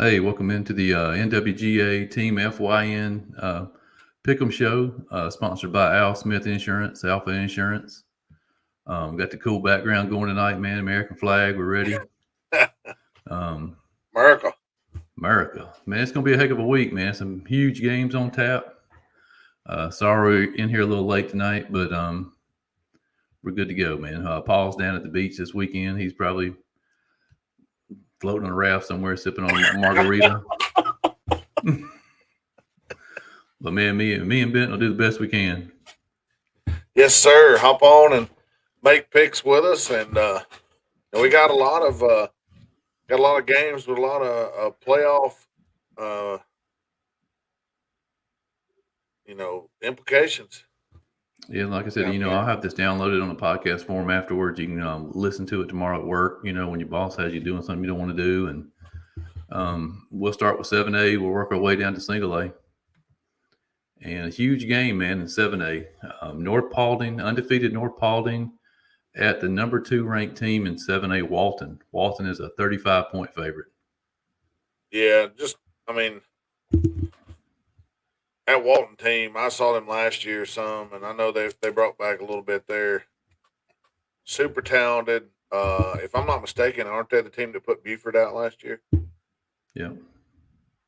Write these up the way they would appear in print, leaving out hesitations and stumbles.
Hey, welcome into the NwGa Team FYN Pickem Show, sponsored by Al Smith Insurance, Alpha Insurance. Got the cool background going tonight, man. American flag, we're ready. Um, America. America, man, it's gonna be a heck of a week, man. Some huge games on tap. Sorry, we're in here a little late tonight, but we're good to go, man. Paul's down at the beach this weekend. He's probably floating on a raft somewhere, sipping on a margarita. But man, me and Bent will do the best we can. Yes, sir. Hop on and make picks with us, and we got a lot of games with a lot of playoff, uh, implications. Yeah, like I said, Down I'll here. have this downloaded on a podcast form afterwards. You can listen to it tomorrow at work. When your boss has you doing something you don't want to do, and we'll start with 7A. We'll work our way down to single A, and a huge game, man, in 7A. North Paulding, undefeated North Paulding, at the number 2 ranked team in 7A, Walton. Walton is a 35-point favorite. Yeah, I mean, that Walton team, I saw them last year some, and I know they brought back a little bit there. Super talented. If I'm not mistaken, aren't they the team that put Buford out last year? Yeah.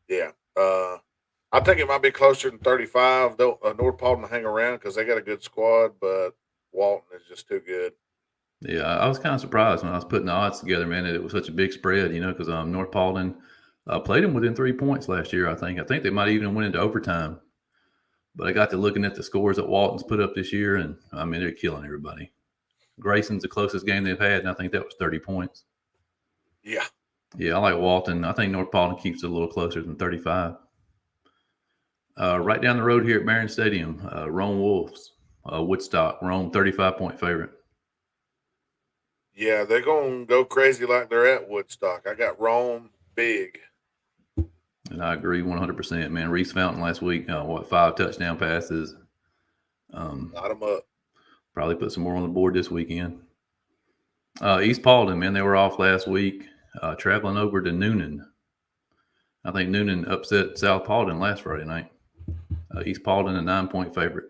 Yeah. I think it might be closer than 35. Though North Paulding will hang around because they got a good squad, but Walton is just too good. Yeah, I was kind of surprised when I was putting the odds together, man, that it was such a big spread, because North Paulding played them within 3 points last year, I think. I think they might even went into overtime. But I got to looking at the scores that Walton's put up this year, and I mean, they're killing everybody. Grayson's the closest game they've had, and I think that was 30 points. Yeah. Yeah, I like Walton. I think North Paulding keeps it a little closer than 35. Right down the road here at Barron Stadium, Rome Wolves, Woodstock, Rome 35-point favorite. Yeah, they're going to go crazy like they're at Woodstock. I got Rome big. And I agree 100%, man. Reese Fountain last week, 5 touchdown passes. Light them up. Probably put some more on the board this weekend. East Paulding, man, they were off last week, traveling over to Noonan. I think Noonan upset South Paulding last Friday night. East Paulding, a 9-point favorite.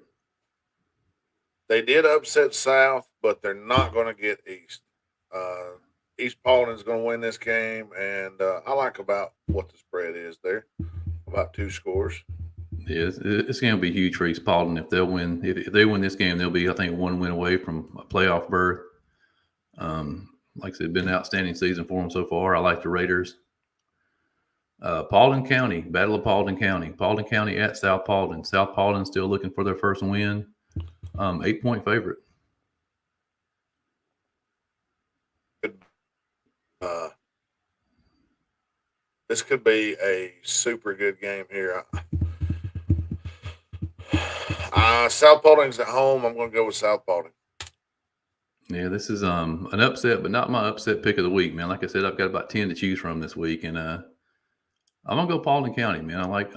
They did upset South, but they're not going to get East. East Paulding is going to win this game, and I like about what the spread is there, about 2 scores. Yeah, it's going to be huge for East Paulding if they'll win. If they win this game, they'll be, I think, 1 win away from a playoff berth. Like I said, been an outstanding season for them so far. I like the Raiders. Paulding County, Battle of Paulding County. Paulding County at South Paulding. South Paulding still looking for their first win. 8-point favorite. Uh, this could be a super good game here. South Paulding's at home. I'm going to go with South Paulding. Yeah, this is an upset, but not my upset pick of the week, man. Like I said, I've got about 10 to choose from this week, and I'm gonna go Paulding County, man. I like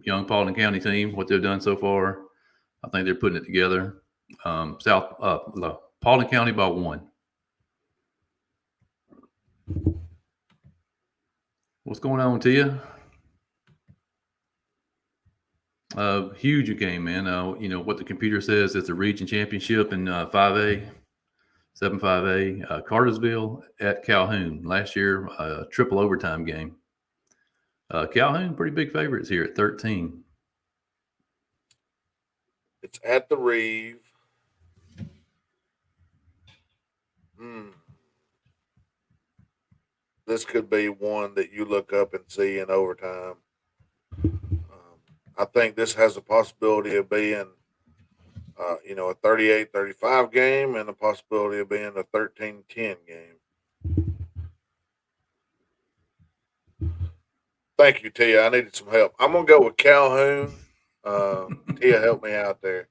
young Paulding County team, what they've done so far. I think they're putting it together. Paulding County by 1. What's going on with you? Huge game, man. What the computer says is the region championship in 5A, 7-5A. Cartersville at Calhoun. Last year, triple overtime game. Calhoun, pretty big favorites here at 13. It's at the Reeve. This could be one that you look up and see in overtime. I think this has a possibility of being, a 38-35 game and a possibility of being a 13-10 game. Thank you, Tia. I needed some help. I'm going to go with Calhoun. Tia, help me out there.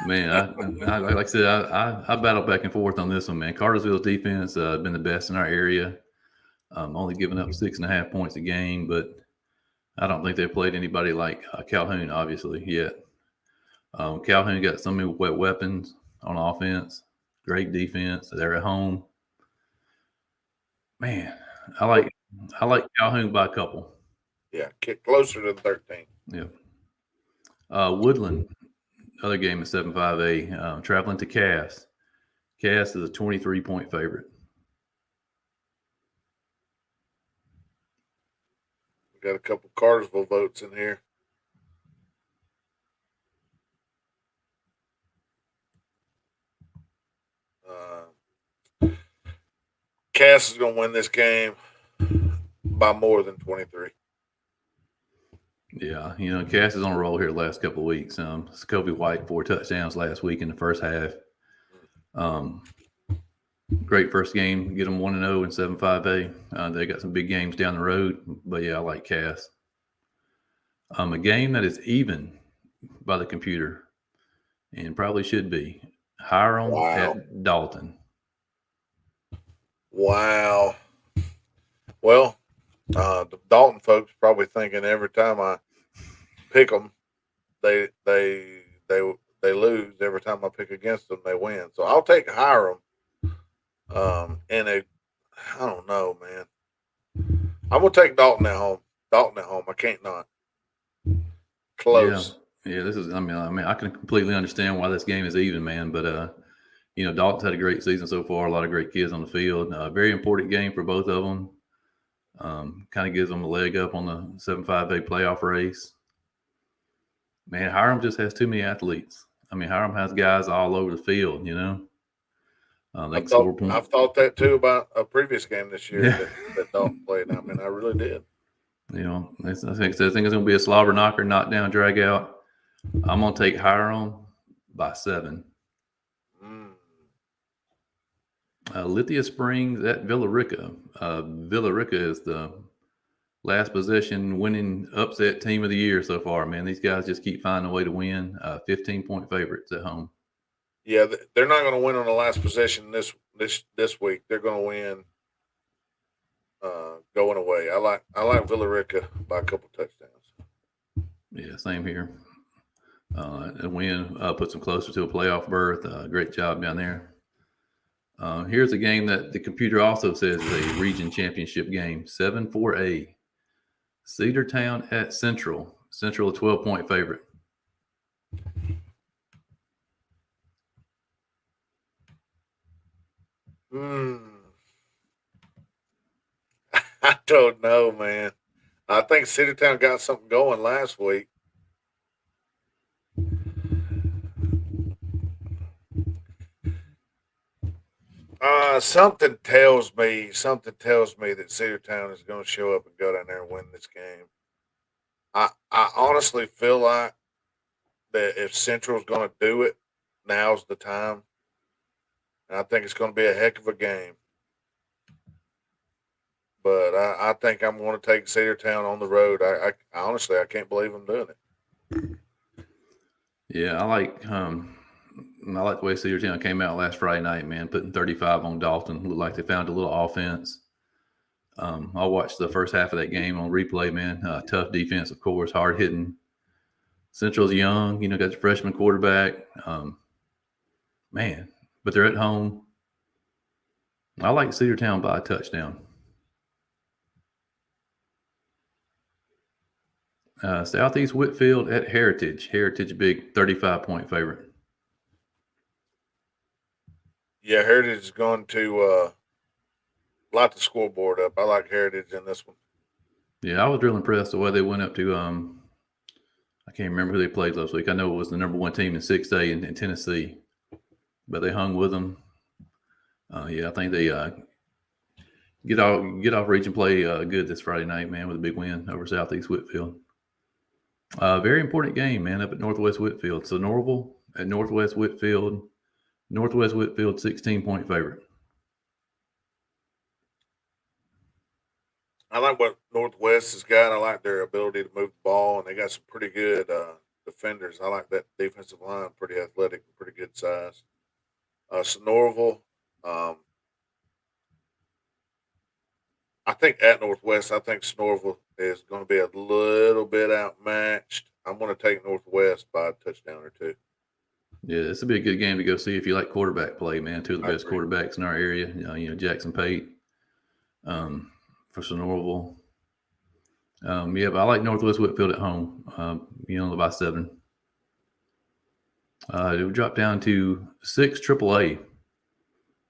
Man, I like I said, I battle back and forth on this one, man. Cartersville's defense been the best in our area. Only giving up 6.5 points a game, but I don't think they've played anybody like Calhoun, obviously, yet. Calhoun got so many weapons on offense, great defense. They're at home. Man, I like I like Calhoun by a couple. Yeah, get closer to 13. Yeah. Woodland, other game is 7-5A. Traveling to Cass. Cass is a 23-point favorite. We got a couple Cartersville votes in here. Cass is going to win this game by more than 23. Yeah, Cass is on a roll here the last couple of weeks. Scobie White 4 touchdowns last week in the first half. Great first game, get them 1-0 in 7-5A. They got some big games down the road, but yeah, I like Cass. A game that is even by the computer, and probably should be Hiram at Dalton. Wow. Well, the Dalton folks probably thinking every time I pick them, they lose. Every time I pick against them, they win. So I'll take Hiram. I don't know, man. I'm gonna take Dalton at home. Dalton at home. I can't not. Close. Yeah. This is. I mean, I can completely understand why this game is even, man. But Dalton's had a great season so far. A lot of great kids on the field. Very important game for both of them. Kind of gives them a leg up on the 7-5A playoff race. Man, Hiram just has too many athletes. I mean, Hiram has guys all over the field. I've thought that too about a previous game this year that Dalton played. I mean, I really did. I think it's going to be a slobber knocker, knockdown, drag out. I'm going to take Hiram by 7. Lithia Springs at Villarica. Villarica is the last possession winning upset team of the year so far, man. These guys just keep finding a way to win. 15-point favorites at home. Yeah, they're not going to win on the last possession this week. They're going to win going away. I like Villarica by a couple touchdowns. Yeah, same here. A win puts them closer to a playoff berth. Great job down there. Here's a game that the computer also says is a region championship game. 7-4A. Cedartown at Central. Central, a 12-point favorite. I don't know, man. I think Cedartown got something going last week. Something tells me that Cedartown is going to show up and go down there and win this game. I honestly feel like that if Central's going to do it, now's the time. And I think it's going to be a heck of a game. But I think I'm going to take Cedartown on the road. I honestly, I can't believe I'm doing it. Yeah, I like the way Cedartown came out last Friday night, man, putting 35 on Dalton. Looked like they found a little offense. I watched the first half of that game on replay, man. Tough defense, of course, hard hitting. Central's young, got the freshman quarterback. Man, but they're at home. I like Cedartown by a touchdown. Southeast Whitfield at Heritage. Heritage, big 35-point favorite. Yeah, Heritage is going to light the scoreboard up. I like Heritage in this one. Yeah, I was real impressed the way they went up to I can't remember who they played last week. I know it was the number 1 team in 6A in Tennessee, but they hung with them. I think they get off region play good this Friday night, man, with a big win over Southeast Whitfield. Very important game, man, up at Northwest Whitfield. So Norval at Northwest Whitfield. Northwest Whitfield, 16-point favorite. I like what Northwest has got. I like their ability to move the ball, and they got some pretty good defenders. I like that defensive line, pretty athletic, pretty good size. Sonoraville, I think at Northwest, I think Sonoraville is going to be a little bit outmatched. I'm going to take Northwest by a touchdown or 2. Yeah, this will be a good game to go see if you like quarterback play, man. 2 of the best quarterbacks in our area. Jackson Pate. for Sonoraville. Yeah, but I like Northwest Whitfield at home. By 7. It would drop down to 6 AAA.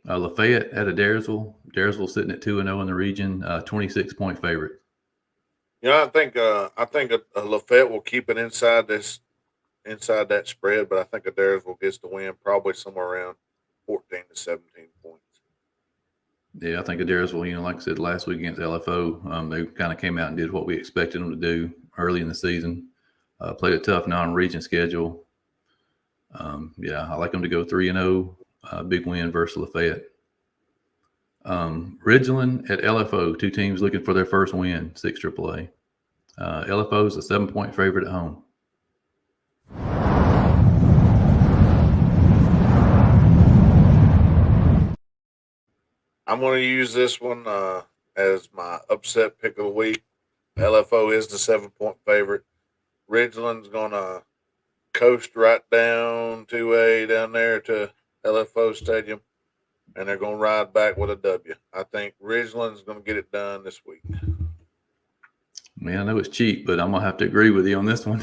Lafayette at Adairsville. Adairsville sitting at 2-0 in the region. 26-point favorite. I think Lafayette will keep it inside that spread, but I think Adairsville gets the win, probably somewhere around 14 to 17 points. Yeah, I think Adairsville, like I said last week against LFO, they kind of came out and did what we expected them to do early in the season. Played a tough non-region schedule. I like them to go 3-0, big win versus Lafayette. Ridgeland at LFO, 2 teams looking for their first win, 6 AAA. LFO is a 7-point favorite at home. I'm going to use this one as my upset pick of the week. LFO is the 7-point favorite. Ridgeland's going to coast right down 2A down there to LFO Stadium, and they're going to ride back with a W. I think Ridgeland's going to get it done this week. Man, I know it's cheap, but I'm going to have to agree with you on this one.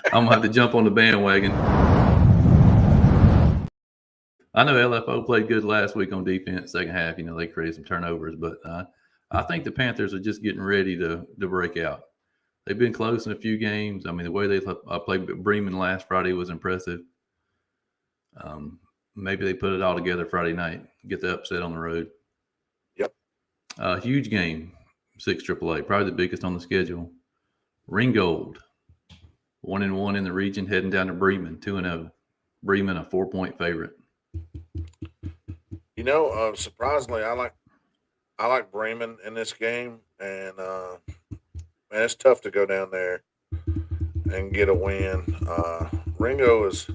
I'm going to have to jump on the bandwagon. I know LFO played good last week on defense, second half. They created some turnovers, but I think the Panthers are just getting ready to break out. They've been close in a few games. I mean, the way they played Bremen last Friday was impressive. Maybe they put it all together Friday night, get the upset on the road. Yep. Huge game, 6 AAA, probably the biggest on the schedule. Ringgold, 1-1 in the region, heading down to Bremen, 2-0. Bremen, a 4-point favorite. Surprisingly, I like Bremen in this game, and man, it's tough to go down there and get a win. Ringo is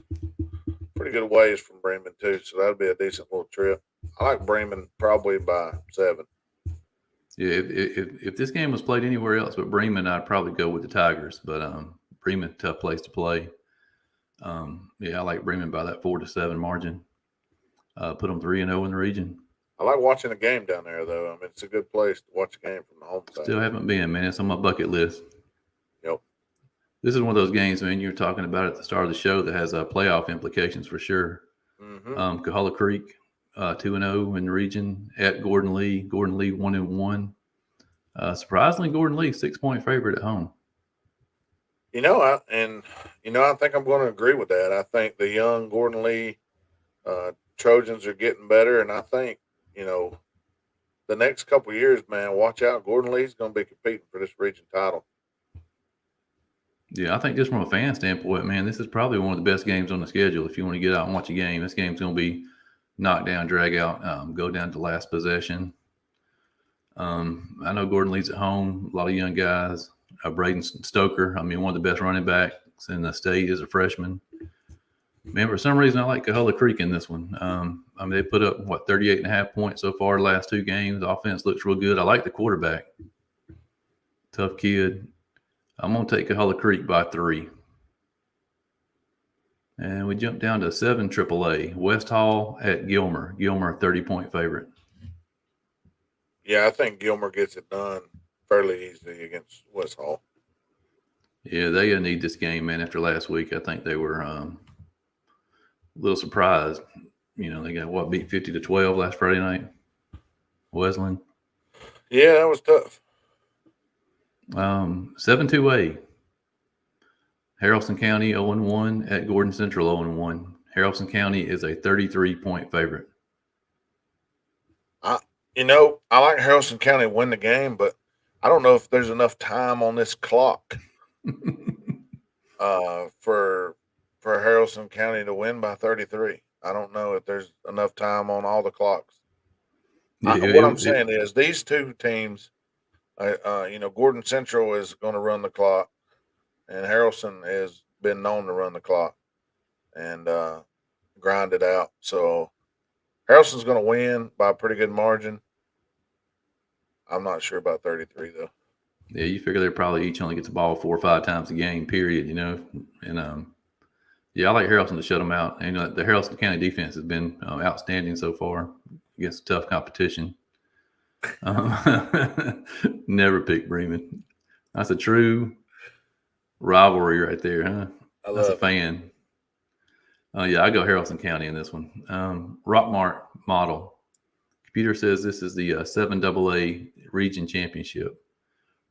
pretty good ways from Bremen too, so that'll be a decent little trip. I like Bremen probably by 7. Yeah, if this game was played anywhere else but Bremen, I'd probably go with the Tigers. But Bremen, tough place to play. I like Bremen by that 4-7 margin. Put them 3-0 in the region. I like watching a game down there, though. I mean, it's a good place to watch a game from the home side. Still haven't been, man. It's on my bucket list. Yep. This is one of those games, man, you were talking about at the start of the show that has playoff implications for sure. Mm-hmm. Coahulla Creek, 2-0 in the region at Gordon Lee. Gordon Lee 1-1. Surprisingly, Gordon Lee 6-point favorite at home. I think I'm going to agree with that. I think the young Gordon Lee Trojans are getting better, and I think the next couple of years, man, watch out. Gordon Lee's going to be competing for this region title. Yeah, I think just from a fan standpoint, man, this is probably one of the best games on the schedule. If you want to get out and watch a game, this game's going to be knock down, drag out, go down to last possession. I know Gordon Lee's at home, a lot of young guys. Braden Stoker, one of the best running backs in the state as a freshman. Man, for some reason, I like Coahulla Creek in this one. They put up, 38.5 points so far the last 2 games. The offense looks real good. I like the quarterback. Tough kid. I'm going to take Coahulla Creek by 3. And we jump down to 7 AAA. West Hall at Gilmer. Gilmer, 30-point favorite. Yeah, I think Gilmer gets it done fairly easily against West Hall. Yeah, they need this game, man. After last week, I think they were a little surprised. They got beat 50-12 last Friday night. Wesleyan. Yeah, that was tough. 7-2A. Haralson County 0-1 at Gordon Central 0-1. Haralson County is a 33-point favorite. I like Haralson County to win the game, but I don't know if there's enough time on this clock for Haralson County to win by 33. I don't know if there's enough time on all the clocks. What I'm saying is these 2 teams, Gordon Central is going to run the clock, and Haralson has been known to run the clock and grind it out. So Haralson's going to win by a pretty good margin. I'm not sure about 33, though. Yeah, you figure they probably each only get the ball 4 or 5 times a game, period, And, I like Haralson to shut them out. And, the Haralson County defense has been outstanding so far against tough competition. Never pick Bremen. That's a true rivalry right there, huh? I That's a love it. fan. Yeah, I go Haralson County in this one. Rockmart model. Computer says this is the 7AA region championship.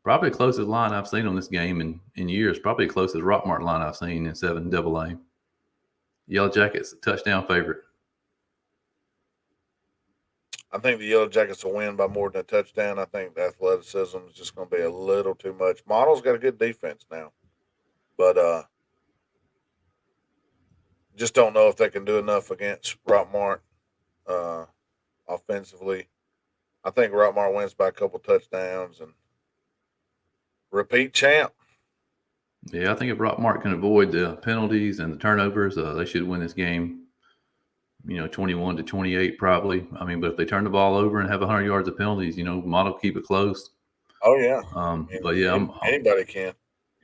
Probably the closest line I've seen on this game in years. Probably the closest Rockmart line I've seen in 7AA. Yellow Jackets touchdown favorite. I think the Yellow Jackets will win by more than a touchdown. I think the athleticism is just going to be a little too much. Model's got a good defense now, but just don't know if they can do enough against Rockmart uh, offensively. I think Rockmart wins by a couple touchdowns and repeat champ. Yeah, I think if Rockmart can avoid the penalties and the turnovers, they should win this game. 21-28 probably. I mean, but if they turn the ball over and have 100 yards of penalties, Model keep it close. Oh yeah, But yeah, anybody can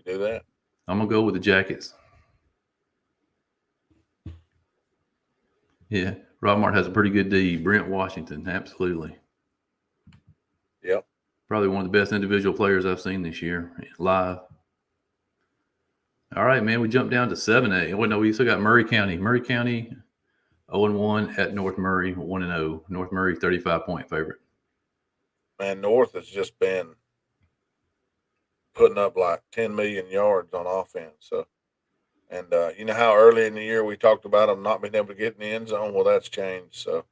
do that. I'm gonna go with the Jackets. Yeah, Rockmart has a pretty good D. Brent Washington, absolutely. Yep. Probably one of the best individual players I've seen this year live. All right, man. We jumped down to 7A. Oh, no, we still got Murray County. Murray County 0-1 at North Murray, 1-0. North Murray 35-point favorite. Man, North has just been putting up like 10 million yards on offense. So, and you know how early in the year we talked about them not being able to get in the end zone. Well, that's changed. So,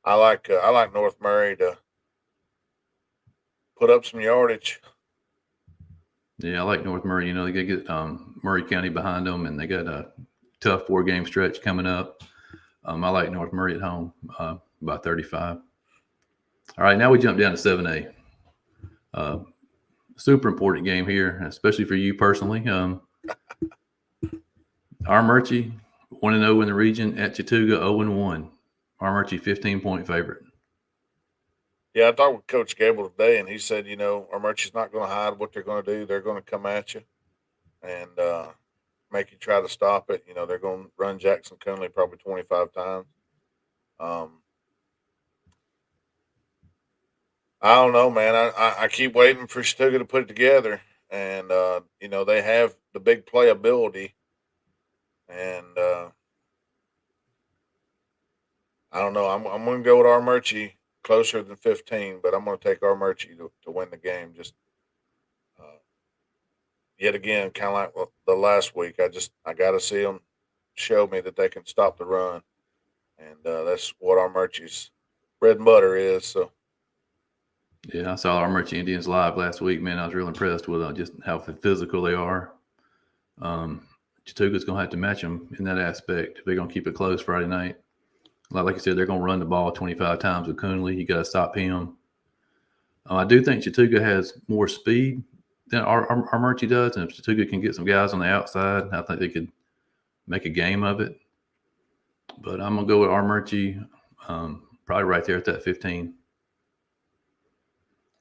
I like North Murray to put up some yardage. Yeah, I like North Murray. They got to get Murray County behind them, and they got a tough 4-game stretch coming up. I like North Murray at home by 35. All right, now we jump down to 7A. Super important game here, especially for you personally. Armurchie 1-0 in the region at Chattooga 0-1. Armurchie 15-point favorite. Yeah, I talked with Coach Gable today, and he said, Armurchie's not going to hide what they're going to do. They're going to come at you and make you try to stop it. They're going to run Jackson Coonley probably 25 times. I don't know, man. I keep waiting for Chattooga to put it together, and they have the big playability, and I don't know. I'm going to go with Armurchie closer than 15, but I'm going to take Armurchie to win the game. Just uh, yet again, kind of like the last week. I got to see them show me that they can stop the run, and that's what Armurchie's bread and butter is. So. Yeah, I saw Armurchie Indians live last week, man. I was real impressed with just how physical they are. Chattooga's going to have to match them in that aspect if they're going to keep it close Friday night. Like I said, they're going to run the ball 25 times with Coonley. You got to stop him. I do think Chattooga has more speed than Armurchie does, and if Chattooga can get some guys on the outside, I think they could make a game of it. But I'm going to go with Armurchie, probably right there at that 15.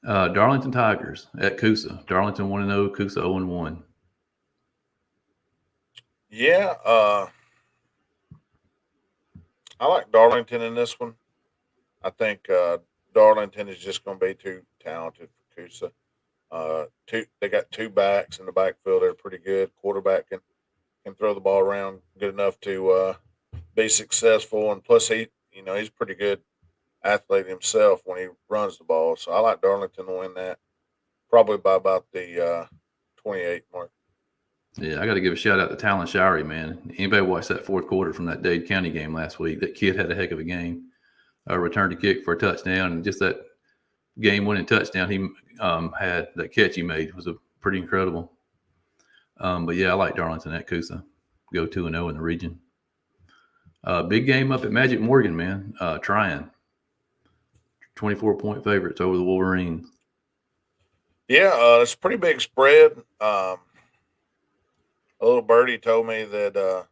Darlington Tigers at Coosa. Darlington 1-0, Coosa 0-1. Yeah, I like Darlington in this one. I think Darlington is just going to be too talented for Coosa. They got two backs in the backfield. They're pretty good. Quarterback can throw the ball around good enough to be successful, and plus he's pretty good athlete himself when he runs the ball. So I like Darlington to win that, probably by about the 28 mark. Yeah, I got to give a shout out to Talon Showery, man. Anybody watch that fourth quarter from that Dade County game last week? That kid had a heck of a game. Returned a kick for a touchdown, and just that game-winning touchdown he had, that catch he made was pretty incredible. But yeah, I like Darlington at Coosa. Go 2-0 in the region. Big game up at Magic Morgan, man. Tryon. 24-point favorites over the Wolverines. Yeah, it's a pretty big spread. A little birdie told me that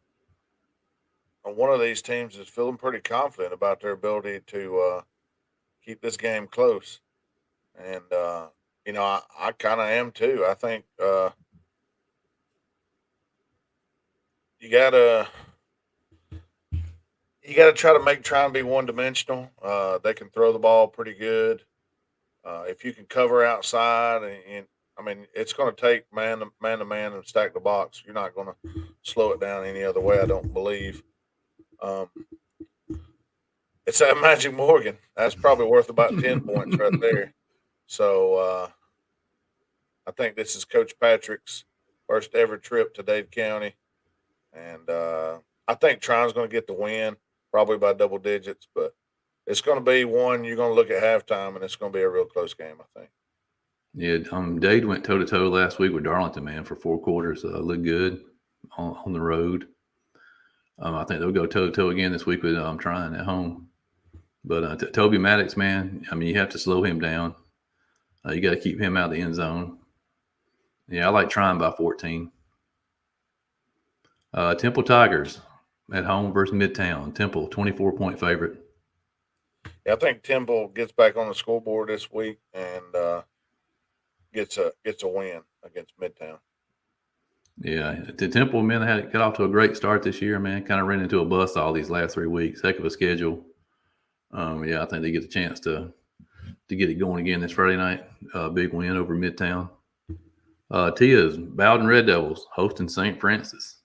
one of these teams is feeling pretty confident about their ability to keep this game close, and I kind of am too. I think you gotta try and be one dimensional. They can throw the ball pretty good. If you can cover outside, and I mean, it's going to take man to man and stack the box. You're not going to slow it down any other way, I don't believe. Um, it's at Magic Morgan. That's probably worth about 10 points right there. So I think this is Coach Patrick's first ever trip to Dade County, and I think Tron's going to get the win, probably by double digits. But it's going to be one you're going to look at halftime, and it's going to be a real close game, I think. Yeah, Dade went toe to toe last week with Darlington, man, for 4 quarters. Looked good on the road. I think they'll go toe to toe again this week with Tryon at home. But Toby Maddox, man, I mean, you have to slow him down. You got to keep him out of the end zone. Yeah, I like Tryon by 14. Temple Tigers at home versus Midtown. Temple, 24-point favorite. Yeah, I think Temple gets back on the scoreboard this week and gets a win against Midtown. Yeah, the Temple men got off to a great start this year, man. Kind of ran into a bust all these last 3 weeks. Heck of a schedule. Yeah, I think they get a chance to get it going again this Friday night. Big win over Midtown. Tia's Bowden Red Devils hosting St. Francis.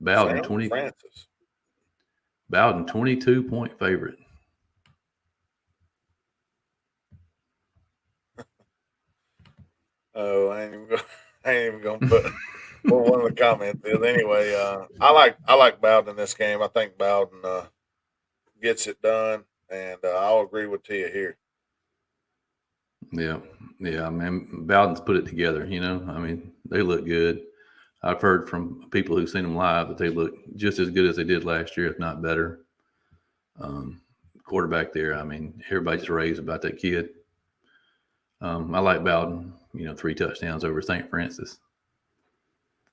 Bowden 22-point favorite. Oh, I ain't even gonna put one of the comments is. Anyway, I like Bowden in this game. I think Bowden gets it done, and I'll agree with Tia here. Yeah. I mean, Bowden's put it together. You know, I mean, they look good. I've heard from people who've seen them live that they look just as good as they did last year, if not better. Quarterback there, I mean, everybody just raves about that kid. I like Bowden. 3 touchdowns over St. Francis.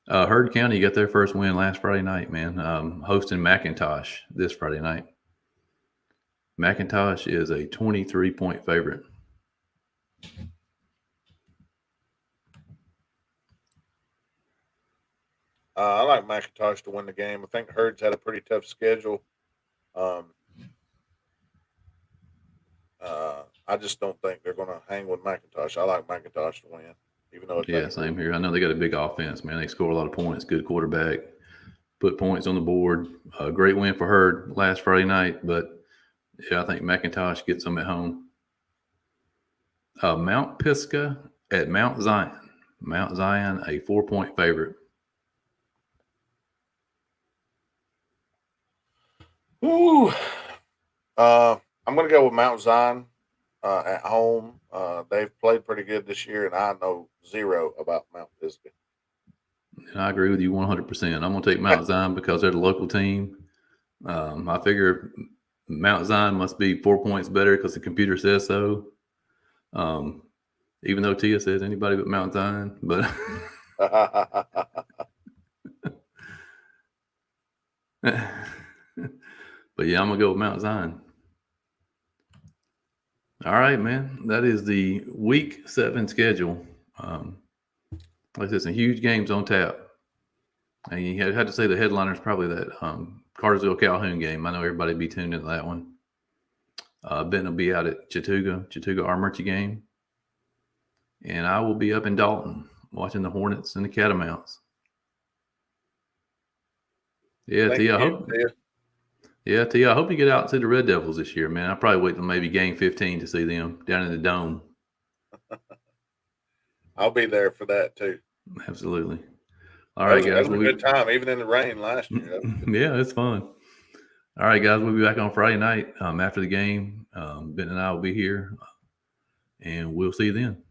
Heard County got their first win last Friday night, man. Hosting McIntosh this Friday night. McIntosh is a 23-point favorite. I like McIntosh to win the game. I think Herd's had a pretty tough schedule. I just don't think they're going to hang with McIntosh. I like McIntosh to win, even though it's same here. I know they got a big offense, man. They score a lot of points. Good quarterback, put points on the board. Great win for Herd last Friday night, but yeah, I think McIntosh gets them at home. Mount Pisgah at Mount Zion. Mount Zion, a 4-point favorite. Ooh. I'm going to go with Mount Zion at home. They've played pretty good this year, and I know zero about Mount Pisgah. And I agree with you 100%. I'm going to take Mount Zion because they're the local team. I figure Mount Zion must be 4 points better because the computer says so. Even though Tia says anybody but Mount Zion, but but yeah, I'm gonna go with Mount Zion. All right, man. That is the Week 7 schedule. Like I said, some huge games on tap. And you had to say the headliner is probably that Cartersville-Calhoun game. I know everybody will be tuned into that one. Ben will be out at Chattooga Armurchie game. And I will be up in Dalton watching the Hornets and the Catamounts. Yeah, Tia, I hope you get out and see the Red Devils this year, man. I'll probably wait till maybe game 15 to see them down in the Dome. I'll be there for that too. Absolutely. All right, guys. That was a good time, even in the rain last year. Yeah, it's fun. All right, guys. We'll be back on Friday night after the game. Ben and I will be here, and we'll see you then.